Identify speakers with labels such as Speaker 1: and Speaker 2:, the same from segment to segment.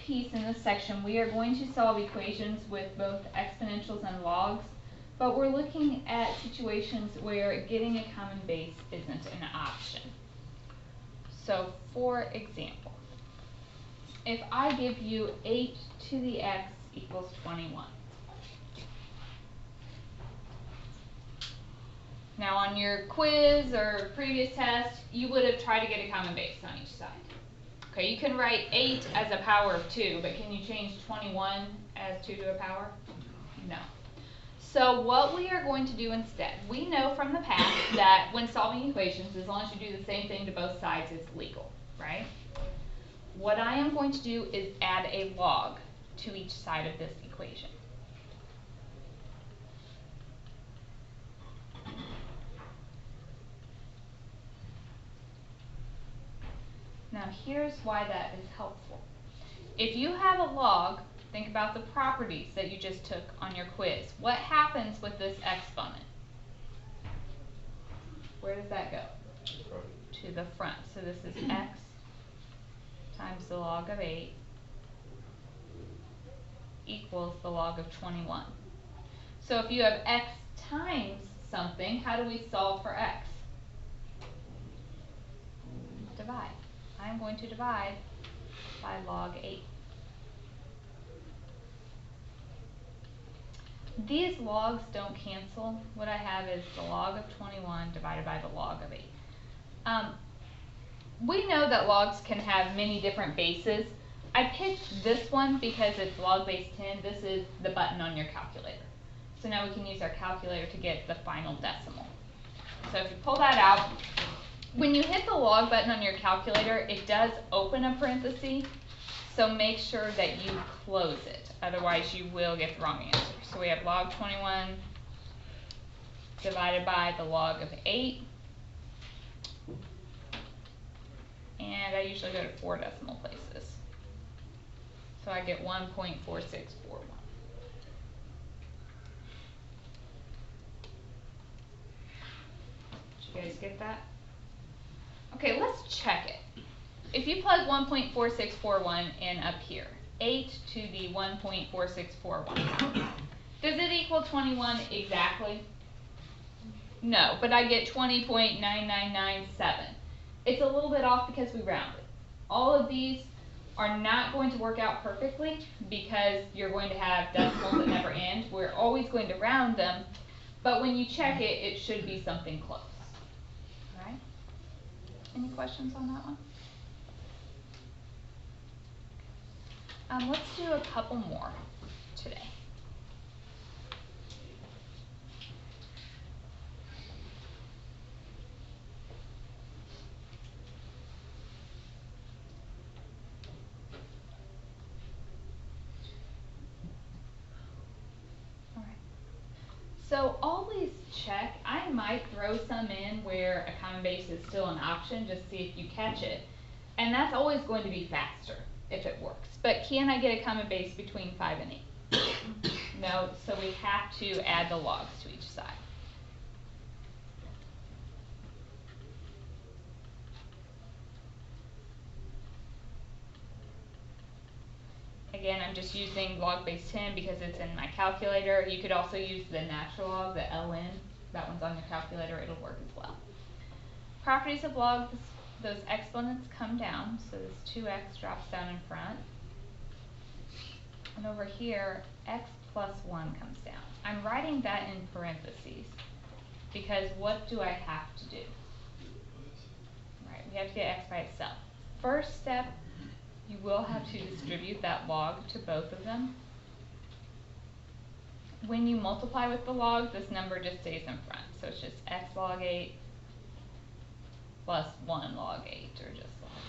Speaker 1: piece in this section, we are going to solve equations with both exponentials and logs, but we're looking at situations where getting a common base isn't an option. So, for example, if I give you 8 to the x equals 21. Now on your quiz or previous test, you would have tried to get a common base on each side. Okay, you can write 8 as a power of 2, but can you change 21 as 2 to a power? No. So what we are going to do instead, we know from the past that when solving equations, as long as you do the same thing to both sides, it's legal, right? What I am going to do is add a log to each side of this equation. Now here's why that is helpful. If you have a log, think about the properties that you just took on your quiz. What happens with this exponent? Where does that go? To the front. So this is x times the log of 8 equals the log of 21. So if you have x times something, how do we solve for x? Divide. I'm going to divide by log 8. These logs don't cancel. What I have is the log of 21 divided by the log of 8. We know that logs can have many different bases. I picked this one because it's log base 10. This is the button on your calculator. So now we can use our calculator to get the final decimal. So if you pull that out, when you hit the log button on your calculator, it does open a parenthesis. So make sure that you close it. Otherwise, you will get the wrong answer. So we have log 21 divided by the log of 8. And I usually go to 4 decimal places. So I get 1.4641. Did you guys get that? Okay, let's check it. If you plug 1.4641 in up here, 8 to the 1.4641, does it equal 21 exactly? No, but I get 20.9997. It's a little bit off because we rounded. All of these are not going to work out perfectly because you're going to have decimals that never end. We're always going to round them, but when you check it, it should be something close. All right? Any questions on that one? Let's do a couple more today. So always check. I might throw some in where a common base is still an option, just see if you catch it. And that's always going to be faster if it works. But can I get a common base between 5 and 8? No, so we have to add the logs to each side. Again, I'm just using log base 10 because it's in my calculator. You could also use the natural log, the ln. That one's on your calculator. It'll work as well. Properties of logs, those exponents come down. So this 2x drops down in front. And over here, x plus 1 comes down. I'm writing that in parentheses because what do I have to do? Right, we have to get x by itself. First step, you will have to distribute that log to both of them. When you multiply with the log, this number just stays in front. So it's just x log 8 plus 1 log 8, or just log 8.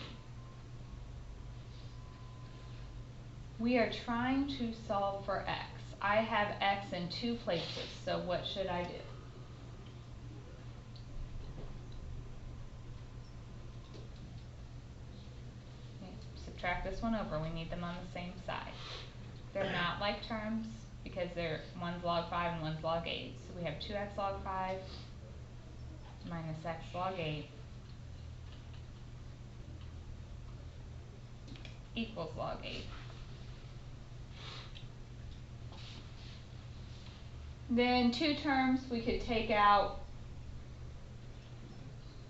Speaker 1: We are trying to solve for x. I have x in 2 places, so what should I do? Subtract this one over. We need them on the same side. They're not like terms because one's log 5 and one's log 8. So we have 2x log 5 minus x log 8 equals log 8. Then two terms, we could take out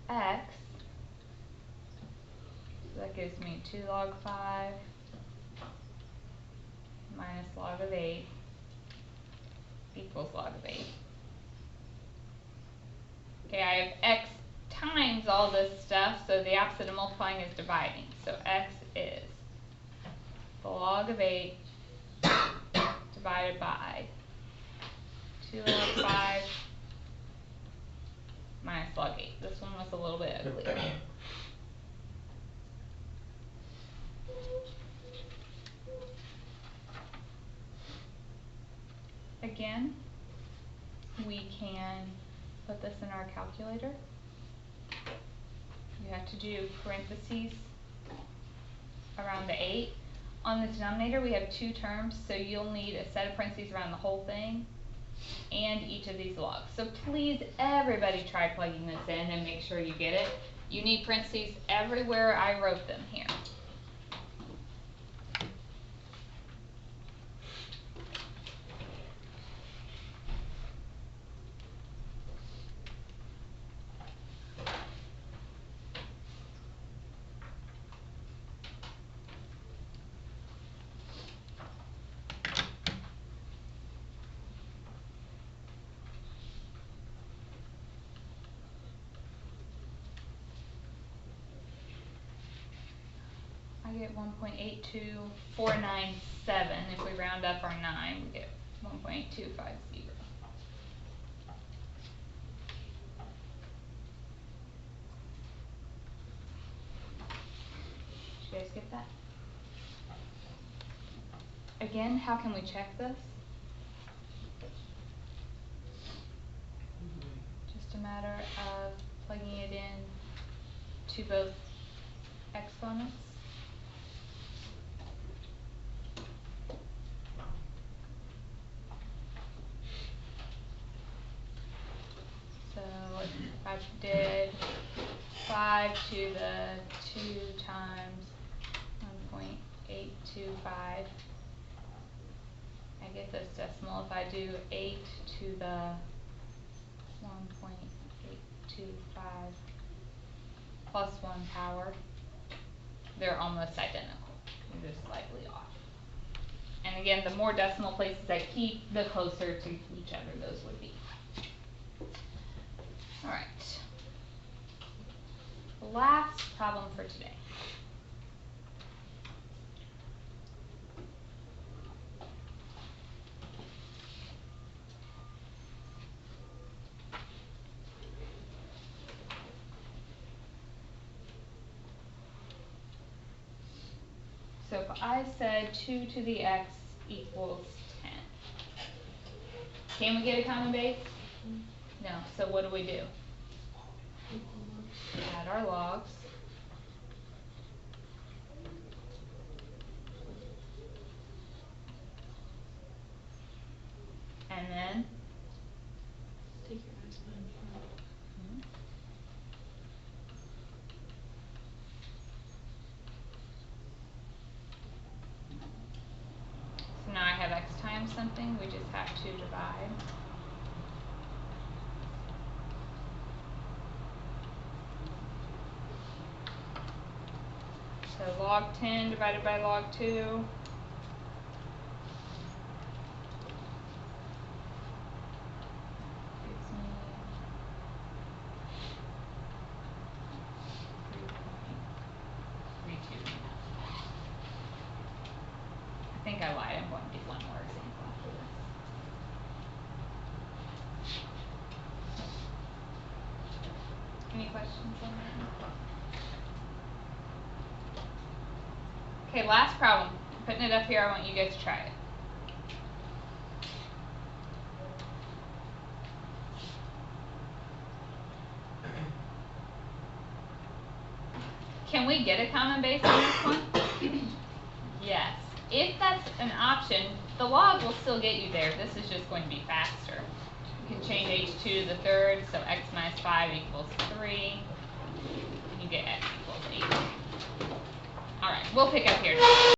Speaker 1: x, so that gives me 2 log 5 minus log of 8 equals log of 8. Okay, I have x times all this stuff, so the opposite of multiplying is dividing. So x is the log of 8 divided by 2 log 5 minus log 8. This one was a little bit uglier. Again, we can put this in our calculator. You have to do parentheses around the 8. On the denominator we have two terms, so you'll need a set of parentheses around the whole thing and each of these logs. So please, everybody try plugging this in and make sure you get it. You need parentheses everywhere I wrote them here. I get 1.82497. If we round up our 9, we get 1.8250. Did you guys get that? Again, how can we check this? Just a matter of plugging it in to both exponents. So if I did 5 to the 2 times 1.825, I get this decimal. If I do 8 to the 1.825 plus 1 power, they're almost identical. They're just slightly off. And again, the more decimal places I keep, the closer to each other those would be. Alright. Last problem for today. So if I said 2 to the x equals 10, can we get a common base? No. So what do? Add our logs. And then?
Speaker 2: Take your exponent.
Speaker 1: So now I have x times something, we just have to divide. So log 10 divided by log 2. Gives me 3.32. I think I lied. I'm going to do one more example after this. Any questions on that? Okay, last problem. I'm putting it up here. I want you guys to try it. Can we get a common base on this one? Yes. If that's an option, the log will still get you there. This is just going to be faster. You can change h2 to the third, so x minus 5 equals 3. And you get x equals 8. Alright, we'll pick up here now.